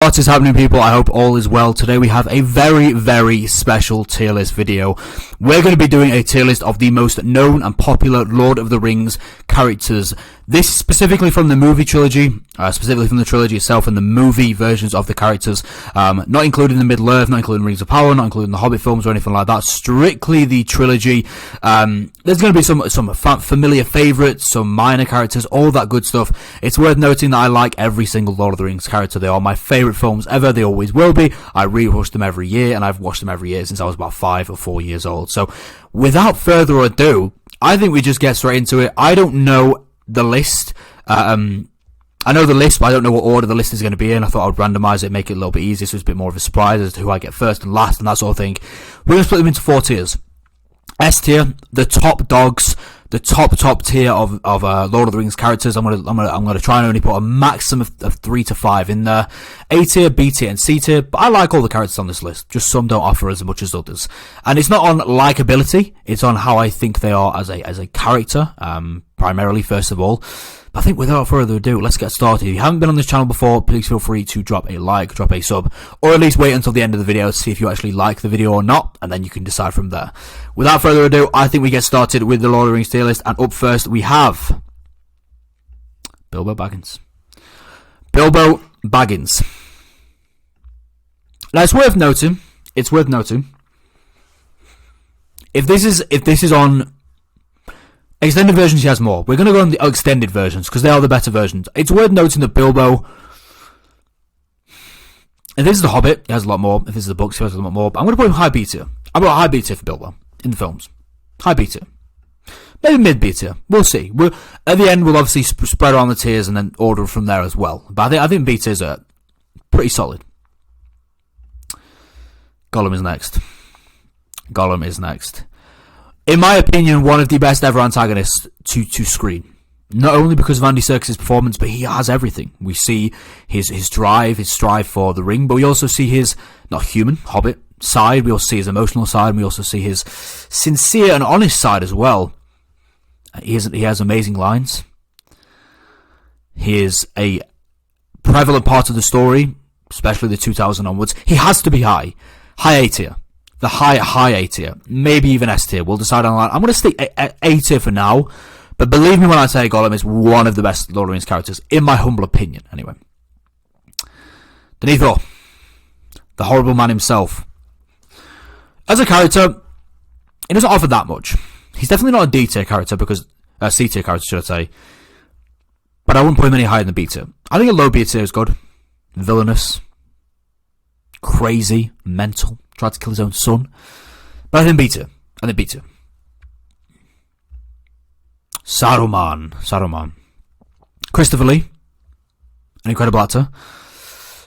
What is happening, people? I hope all is well. Today we have a very, very special tier list video. We're going to be doing a tier list of the most known and popular Lord of the Rings characters. This specifically from the movie trilogy, specifically from the trilogy itself and the movie versions of the characters, not including the Middle-earth, not including Rings of Power, not including the Hobbit films or anything like that. Strictly the trilogy. There's going to be some familiar favourites, some minor characters, all that good stuff. It's worth noting that I like every single Lord of the Rings character. They are my favourite films ever. They always will be. I rewatch them every year, and I've watched them every year since I was about 5 or 4 years old. So, without further ado, I think we just get straight into it. I don't know the list. I know the list, but I don't know what order the list is going to be in. I thought I would randomise it, make it a little bit easier, so it's a bit more of a surprise as to who I get first and last and that sort of thing. We're going to split them into 4 tiers. S tier, the top dogs, the top tier of Lord of the Rings characters. I'm gonna try and only put a maximum of 3 to 5 in there. A tier, B tier, and C tier. But I like all the characters on this list. Just some don't offer as much as others. And it's not on likability. It's on how I think they are as a character. Primarily, first of all. But I think without further ado, let's get started. If you haven't been on this channel before, please feel free to drop a like, drop a sub, or at least wait until the end of the video to see if you actually like the video or not, and then you can decide from there. Without further ado, I think we get started with the Lord of the Rings tier list, and up first we have Bilbo Baggins. Bilbo Baggins. Now it's worth noting, if this is on extended versions, he has more. We're going to go on the extended versions because they are the better versions. It's worth noting that Bilbo, if this is the Hobbit, he has a lot more. If this is the books, he has a lot more. But I'm going to put him high B tier. I'm going to high B tier for Bilbo in the films. High B tier. Maybe mid B tier. We'll see. At the end, we'll obviously spread around the tiers and then order from there as well. But I think B tiers are pretty solid. Gollum is next. In my opinion, one of the best ever antagonists to screen. Not only because of Andy Serkis' performance, but he has everything. We see his drive, his strive for the ring, but we also see his, not human, Hobbit side. We also see his emotional side, and we also see his sincere and honest side as well. He has amazing lines. He is a prevalent part of the story, especially the 2000 onwards. He has to be high A tier. The high A tier, maybe even S tier. We'll decide on that. I'm going to stick A tier for now, but believe me when I say Gollum is one of the best Lord of the Rings characters, in my humble opinion, anyway. Denethor, the horrible man himself. As a character, he doesn't offer that much. He's definitely not a D tier character, because C tier character, should I say. But I wouldn't put him any higher than B tier. I think a low B tier is good. Villainous, crazy, mental. Tried to kill his own son. But I think B tier. Saruman. Christopher Lee. An incredible actor.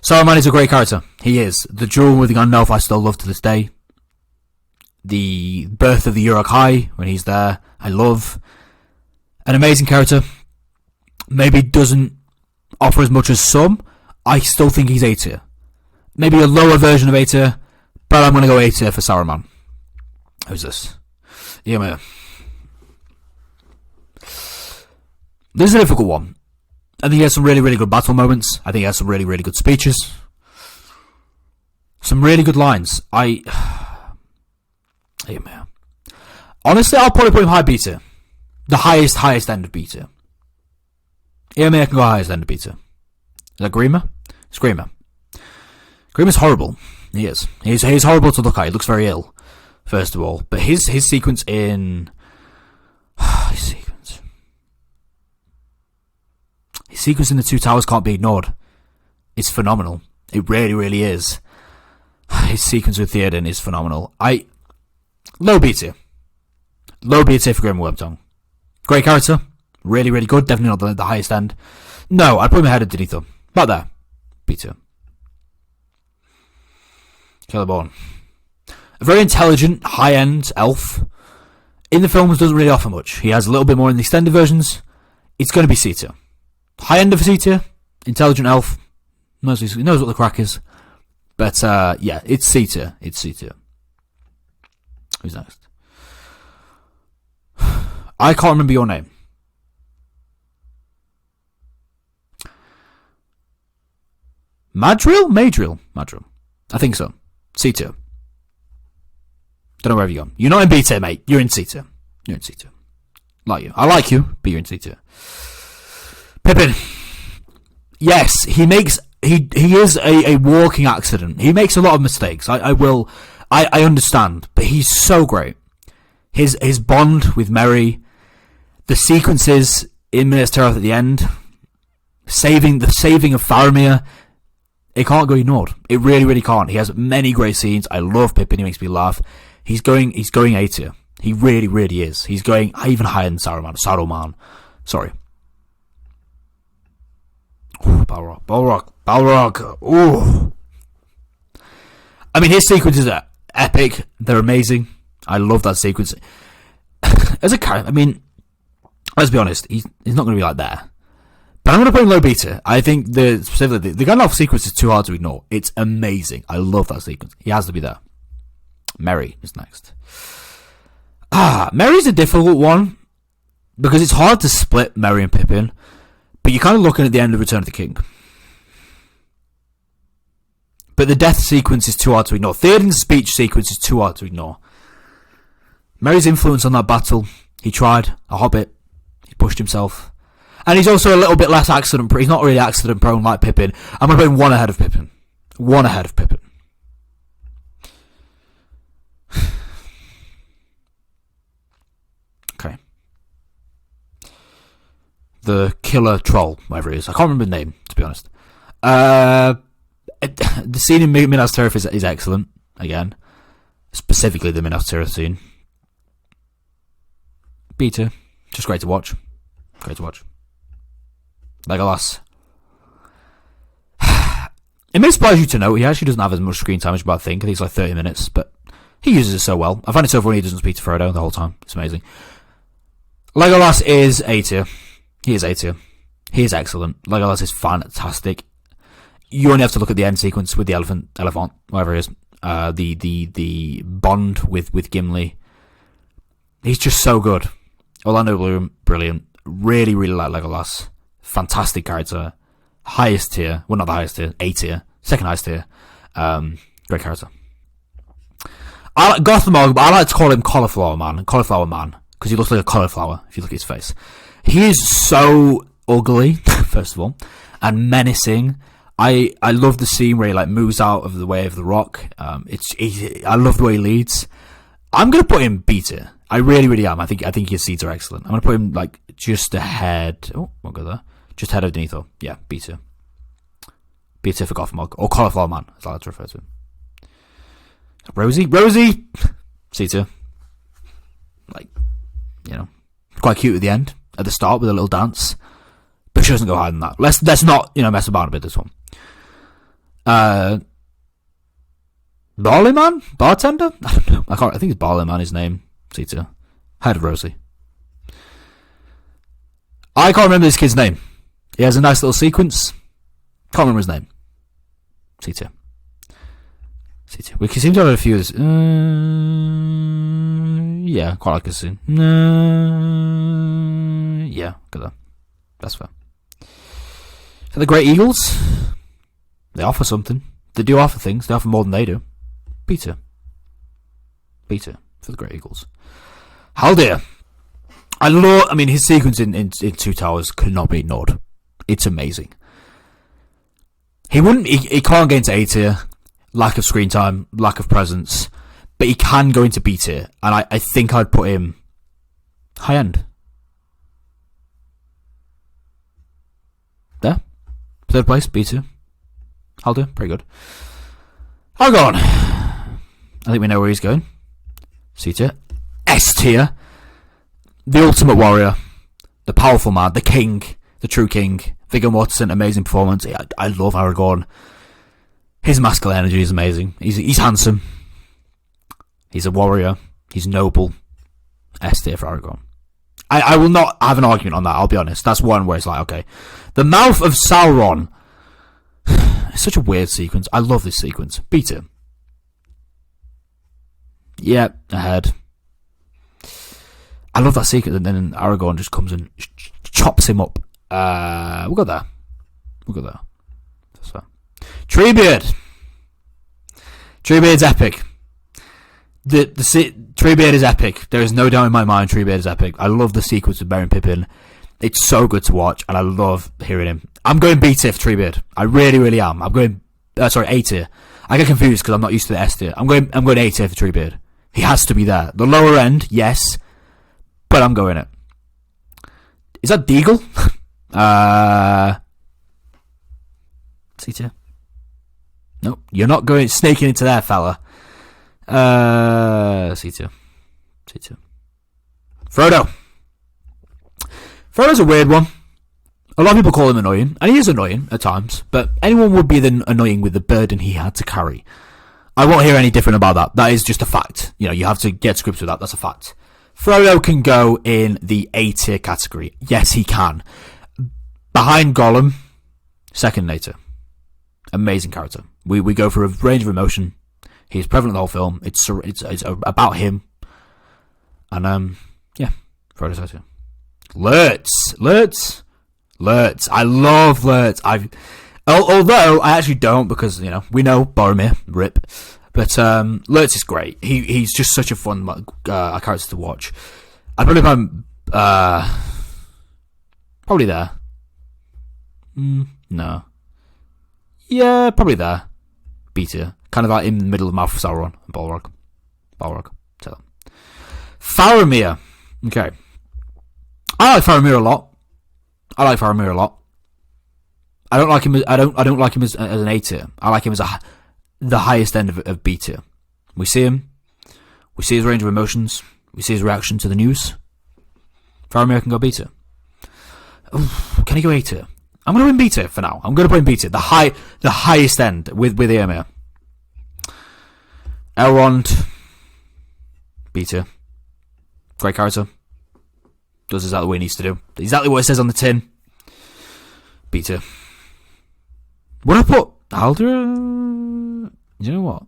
Saruman is a great character. He is. The duel with the Gandalf I still love to this day. The birth of the Uruk-hai, when he's there, I love. An amazing character. Maybe doesn't offer as much as some. I still think he's A tier. Maybe a lower version of A tier. But I'm going to go A tier for Saruman. Who's this? Yeah, this is a difficult one. I think he has some really, really good battle moments. I think he has some really, really good speeches. Some really good lines. Honestly, I'll probably put him high B tier. The highest end of B tier. I can go highest end of B tier. Is that Grima? It's Grima. Grima's horrible. He is. He's horrible to look at. He looks very ill, first of all. But his sequence in... His sequence in the Two Towers can't be ignored. It's phenomenal. It really, really is. His sequence with Theoden is phenomenal. Low B tier. Low B tier for Grim Wormtongue. Great character. Really, really good. Definitely not the highest end. No, I'd put him ahead of Denethor. About there. B tier. Celeborn. A very intelligent, high-end elf. In the films, doesn't really offer much. He has a little bit more in the extended versions. It's going to be C tier. High end of C tier. Intelligent elf. Knows what the crack is. But, yeah, it's C tier. Who's next? I can't remember your name. Madril? Madril. I think so. C tier. Don't know wherever you're going. You're not in B tier, mate. You're in C tier. You're in C tier. Like you. I like you, but you're in C tier. Pippin. Yes, he is a walking accident. He makes a lot of mistakes. I understand, but he's so great. His bond with Merry, the sequences in Minas Tirith at the end, saving of Faramir, it can't go ignored. It really, really can't. He has many great scenes. I love Pippin. He makes me laugh. He's going A tier. He really, really is. He's going even higher than Saruman. Sorry. Ooh, Balrog. Ooh. I mean, his sequences are epic. They're amazing. I love that sequence. As a character, I mean, let's be honest, he's not going to be like there. But I'm going to put him low beta. I think specifically the Gandalf sequence is too hard to ignore. It's amazing. I love that sequence. He has to be there. Merry is next. Merry's a difficult one because it's hard to split Merry and Pippin, but you're kind of looking at the end of Return of the King. But the death sequence is too hard to ignore. Theoden's speech sequence is too hard to ignore. Merry's influence on that battle. He tried. A hobbit. He pushed himself. And he's also a little bit less accident prone. He's not really accident prone like Pippin. I'm going to put him one ahead of Pippin. One ahead of Pippin. Okay. The killer troll, whatever it is. I can't remember the name, to be honest. The scene in Minas Tirith is excellent. Again. Specifically the Minas Tirith scene. Beta. Just great to watch. Great to watch. Legolas. It may surprise you to know he actually doesn't have as much screen time as you might think. I think it's like 30 minutes, but he uses it so well. I find it so funny he doesn't speak to Frodo the whole time. It's amazing. Legolas is A tier. He is A tier. He is excellent. Legolas is fantastic. You only have to look at the end sequence with the elephant, whatever it is. The bond with Gimli. He's just so good. Orlando Bloom, brilliant. Really, really like Legolas. Fantastic character. Highest tier. Well, not the highest tier. A tier. Second highest tier. Great character. I like Gothmog, but I like to call him Cauliflower Man. Cauliflower Man. Because he looks like a cauliflower, if you look at his face. He is so ugly, first of all, and menacing. I love the scene where he like moves out of the way of the rock. I love the way he leads. I'm going to put him B tier. I really, really am. I think his seeds are excellent. I'm going to put him like just ahead. Oh, won't go there. Just ahead of Denethor. Yeah, B tier. B tier for Gothmog. Or Cauliflower Man, as I like to refer to him. Rosie? C tier. Like, you know, quite cute at the end, at the start with a little dance. But she doesn't go higher than that. Let's not, mess about a bit this one. Barleyman? Bartender? I don't know. I think it's Barleyman, his name. C tier. Head of Rosie. I can't remember this kid's name. He has a nice little sequence. Can't remember his name. C tier. C tier. We seem to have a few. Yeah, quite like this scene. Yeah, good there. That's fair. So the Great Eagles, they offer something. They do offer things. They offer more than they do. B tier. B tier for the Great Eagles. Haldir. His sequence in Two Towers could not be ignored. It's amazing. He can't get into A tier. Lack of screen time, lack of presence. But he can go into B tier. And I think I'd put him high end. There. Third place, B tier. Haldir, pretty good. Aragorn. I think we know where he's going. C tier. S tier. The ultimate warrior. The powerful man. The king. The true king. Viggo Mortensen, amazing performance. I love Aragorn. His masculine energy is amazing. He's handsome. He's a warrior. He's noble. S tier for Aragorn. I will not have an argument on that, I'll be honest. That's one where it's like, okay. The Mouth of Sauron. It's such a weird sequence. I love this sequence. B tier. Yeah, ahead. I love that sequence, and then Aragorn just comes and chops him up. We'll go there. That's fair. Treebeard. Treebeard's epic. Treebeard is epic. There is no doubt in my mind Treebeard is epic. I love the sequence with Merry and Pippin. It's so good to watch, and I love hearing him. I'm going B tier for Treebeard. I really, really am. I'm going, A tier. I get confused because I'm not used to the S tier. I'm going A tier for Treebeard. He has to be there. The lower end, yes, but I'm going it. Is that Deagle? C tier. Nope, you're not going snaking into there, fella. C tier. Frodo. Frodo's a weird one. A lot of people call him annoying, and he is annoying at times, but anyone would be annoying with the burden he had to carry. I won't hear any different about that. That is just a fact. You know, you have to get to grips with that. That's a fact. Frodo can go in the A tier category. Yes, he can. Behind Gollum, second A tier. Amazing character. We go for a range of emotion. He's prevalent in the whole film. It's about him. And, yeah, Frodo's A tier. Lurtz. I love Lurtz. Although I actually don't, because we know Boromir, rip. But Lurtz is great. He's just such a fun character to watch. I probably probably there. No. Yeah, probably there. B tier. Kind of like in the middle of the mouth of Sauron and Balrog. Tell them. Faramir. Okay. I like Faramir a lot. I don't like him. I don't like him as an A tier. I like him as the highest end of B tier. We see him. We see his range of emotions. We see his reaction to the news. Faramir can go B tier. Can he go A tier? I'm going to win B tier for now. I'm going to put in B tier. The highest end with Éomer. Elrond. B tier. Great character. Does exactly what he needs to do. Exactly what it says on the tin. B tier. Would I put Alder? You know what?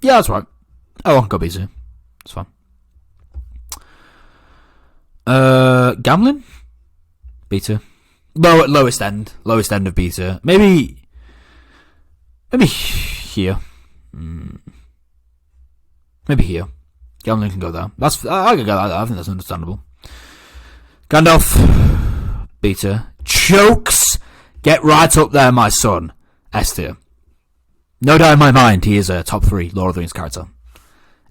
Yeah, that's right. Oh, go B tier. It's fine. Gamlin? B tier. Lowest end of B tier. Maybe here. Maybe here. Gamlin can go there. I can go there. I think that's understandable. Gandalf, B tier. Chokes, get right up there, my son. S tier. No doubt in my mind, he is a top 3 Lord of the Rings character.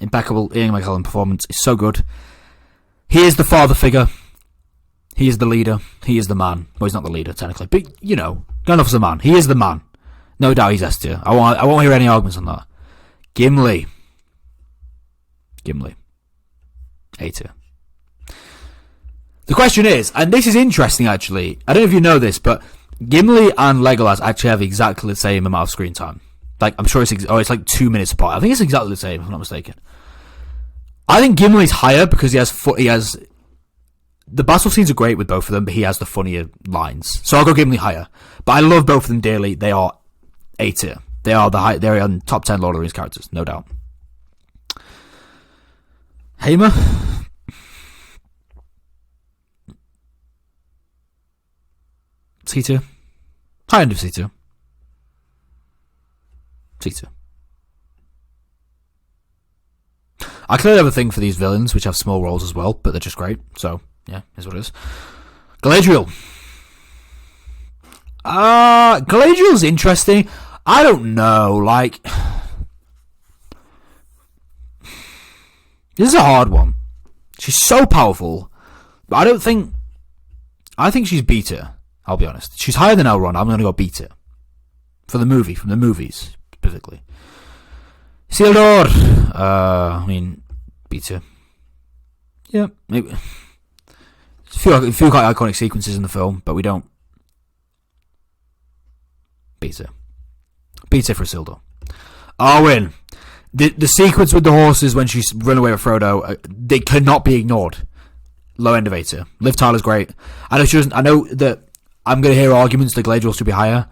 Impeccable. Ian McKellen performance is so good. He is the father figure. He is the leader. He is the man. Well, he's not the leader technically, but Gandalf's the man. He is the man. No doubt he's S tier. I won't hear any arguments on that. Gimli, A tier. The question is, and this is interesting actually, I don't know if you know this, but Gimli and Legolas actually have exactly the same amount of screen time. Like, I'm sure it's like 2 minutes apart. I think it's exactly the same, if I'm not mistaken. I think Gimli's higher because he has the battle scenes are great with both of them, but he has the funnier lines. So I'll go Gimli higher. But I love both of them dearly. They are A tier. They are they're on top 10 Lord of the Rings characters, no doubt. Hamer. C tier. High end of C tier. C tier. I clearly have a thing for these villains, which have small roles as well, but they're just great. So, yeah, here's what it is. Galadriel. Galadriel's interesting. I don't know, like... This is a hard one. She's so powerful, but I think she's B tier, I'll be honest. She's higher than Elrond. I'm going to go B tier. From the movies, specifically. Isildur. B tier. Yeah, maybe. A few quite iconic sequences in the film, but we don't. B tier. B tier for Isildur. Arwen. The sequence with the horses when she's run away with Frodo, they cannot be ignored. Low end of A tier. Liv Tyler's great. I know that I'm going to hear arguments that Galadriel should be higher.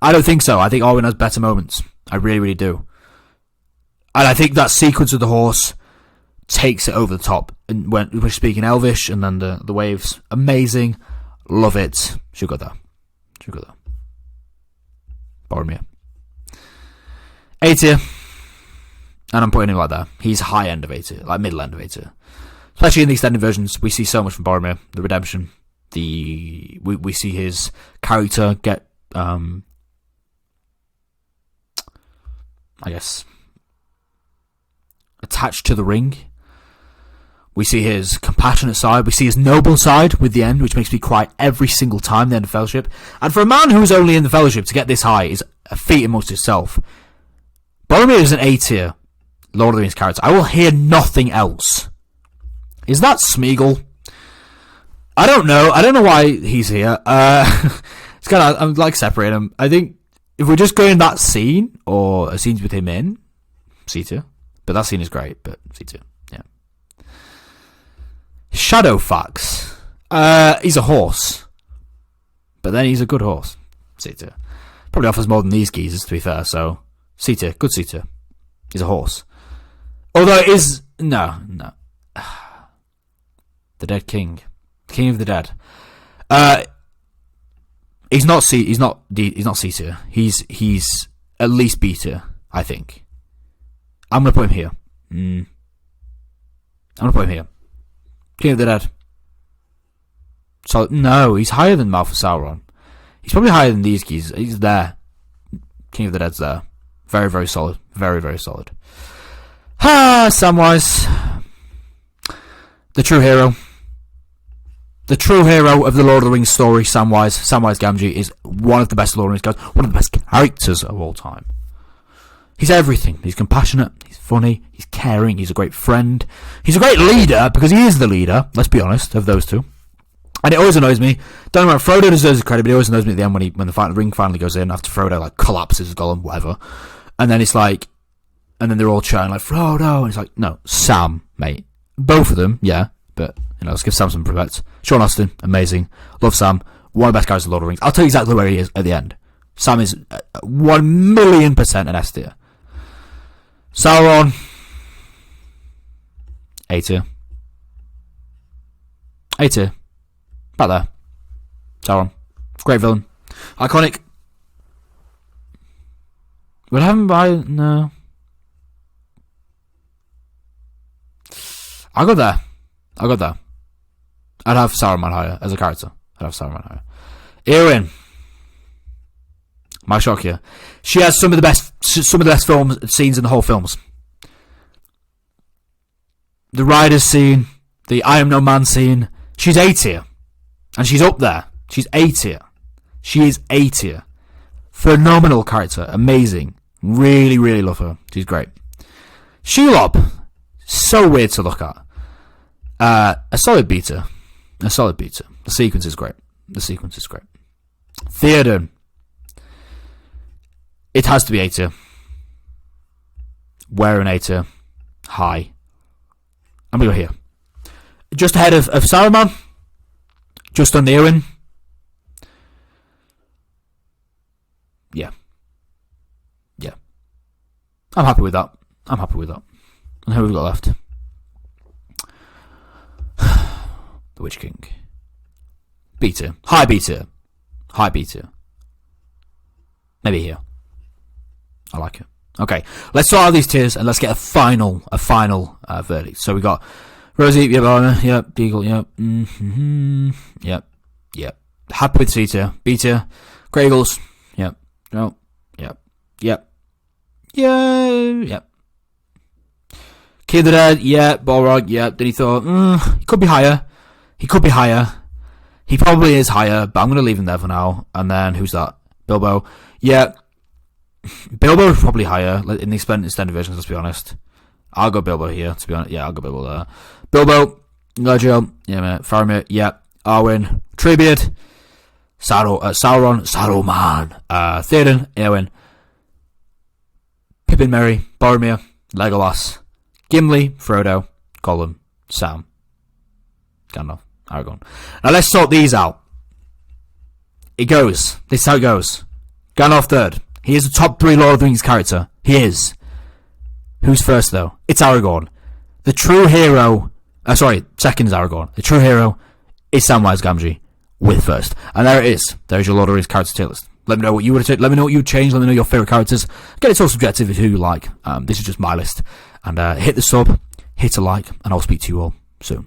I don't think so. I think Arwen has better moments. I really, really do. And I think that sequence with the horse takes it over the top. And when we're speaking Elvish, and then the waves, amazing. Love it. Should go there. Boromir. A tier. And I'm putting him like that. He's high end of A tier, like middle end of A tier. Especially in the extended versions, we see so much from Boromir. The redemption. We see his character get, I guess, attached to the ring. We see his compassionate side. We see his noble side with the end, which makes me cry every single time the end of Fellowship. And for a man who's only in the Fellowship to get this high is a feat amongst itself. Boromir is an A tier Lord of the Rings character. I will hear nothing else. Is that Smeagol? I don't know. I don't know why he's here. It's kind of, I'm like separating him. I think if we're just going that scene or scenes with him in, C tier. But that scene is great. But C tier. Yeah. Shadowfax. He's a horse. But then he's a good horse. C tier. Probably offers more than these geezers, to be fair. So C tier. Good C tier. He's a horse. Although it is no. The Dead King. King of the Dead. He's not C tier. He's at least B tier, I think. I'm gonna put him here. I'm gonna put him here. King of the Dead. So no, he's higher than Mouth of Sauron. He's probably higher than these geese. He's there. King of the Dead's there. Very, very solid. Very, very solid. Samwise. The true hero. The true hero of the Lord of the Rings story, Samwise. Samwise Gamgee is one of the best Lord of the Rings guys. One of the best characters of all time. He's everything. He's compassionate. He's funny. He's caring. He's a great friend. He's a great leader, because he is the leader, let's be honest, of those two. And it always annoys me. Don't know, Frodo deserves the credit, but it always annoys me at the end when the ring finally goes in, after Frodo like collapses Gollum, whatever. And then it's like, and then they're all chatting like, Frodo, and it's like, no, Sam, mate. Both of them, yeah, but, let's give Sam some respect. Sean Astin, amazing. Love Sam. One of the best guys in Lord of the Rings. I'll tell you exactly where he is at the end. Sam is 1,000,000% an S tier. Sauron. A tier. A tier. About there. Sauron. Great villain. Iconic. Would I have him by... No. I'll go there. I'd have Saruman higher as a character. Arwen. Might shock you. She has some of the best scenes in the whole films. The Riders scene, the I Am No Man scene. She's A tier. And she's up there. She's A tier. She is A tier. Phenomenal character. Amazing. Really, really love her. She's great. Shelob. So weird to look at. A solid beater. The sequence is great. Theoden. It has to be A tier. Where an A tier? High. I'm going to go here. Just ahead of Saruman. Just on the Arwen. Yeah. I'm happy with that. And who have we got left? The Witch King. B tier. High B tier. Maybe here. I like it. Okay, let's sort out these tiers and let's get a final verdict. So we got Rosie, yep, Deagle, yep. Happy with C tier, B tier, Grey Eagles, yep. King of the Dead, yeah. Balrog, yeah. Then he thought, he could be higher. He probably is higher, but I'm going to leave him there for now. And then, who's that? Bilbo. Yeah. Bilbo is probably higher in the extended versions, let's be honest. I'll go Bilbo here, to be honest. Yeah, I'll go Bilbo there. Bilbo, Galadriel, yeah, mate. Faramir, yeah. Arwen, Treebeard, Sauron, Saruman, Theoden, Arwen, Pippin, Merry, Boromir, Legolas, Gimli, Frodo, Gollum, Sam, Gandalf, Aragorn. Now let's sort these out. This is how it goes. Gandalf third. He is a top 3 Lord of the Rings character. He is. Who's first though? It's Aragorn. The true hero... second is Aragorn. The true hero is Samwise Gamgee with first. And there it is. There's your Lord of the Rings character tier list. Let me know what you would have. Let me know what you would change. Let me know your favourite characters. Again, it's all subjective to who you like. This is just my list. And hit the sub, hit a like, and I'll speak to you all soon.